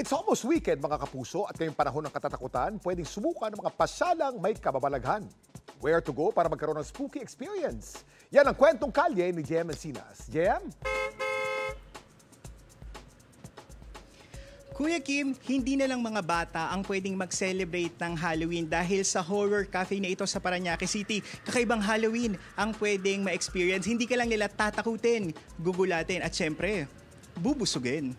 It's almost weekend mga kapuso at ngayong panahon ng katatakutan, pwedeng subukan ng mga pasyalang may kababalaghan. Where to go para magkaroon ng spooky experience? Yan ang kwentong kalye ni JM Encinas. JM? Kuya Kim, hindi na lang mga bata ang pwedeng mag-celebrate ng Halloween dahil sa horror cafe na ito sa Parañaque City. Kakaibang Halloween ang pwedeng ma-experience. Hindi ka lang nila tatakutin, gugulatin at syempre, bubusugin.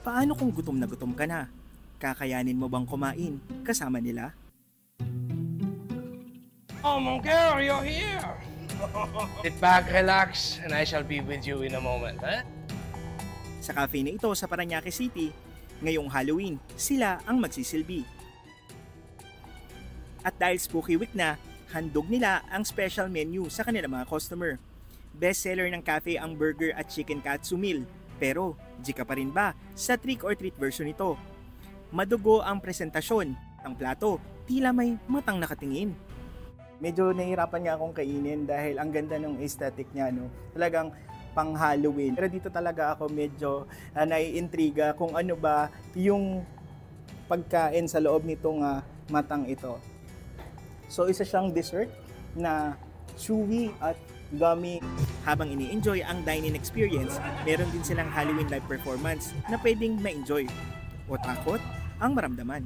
Paano kung gutom na gutom ka na? Kakayanin mo bang kumain kasama nila? Oh, mon cœur, you're here! Sit back, relax, and I shall be with you in a moment, eh? Sa cafe na ito sa Parañaque City, ngayong Halloween, sila ang magsisilbi. At dahil spooky week na, handog nila ang special menu sa kanilang mga customer. Bestseller ng cafe ang burger at chicken katsu meal. Pero, di ka pa rin ba sa trick or treat version nito? Madugo ang presentasyon. Ang plato, tila may matang nakatingin. Medyo nahihirapan nga akong kainin dahil ang ganda ng aesthetic niya, no? Talagang pang Halloween. Pero dito talaga ako medyo naiintriga kung ano ba yung pagkain sa loob nitong matang ito. So isa siyang dessert na chewy at gummy. Habang ini-enjoy ang dine-in experience, meron din silang Halloween live performance na pwedeng ma-enjoy o takot ang maramdaman.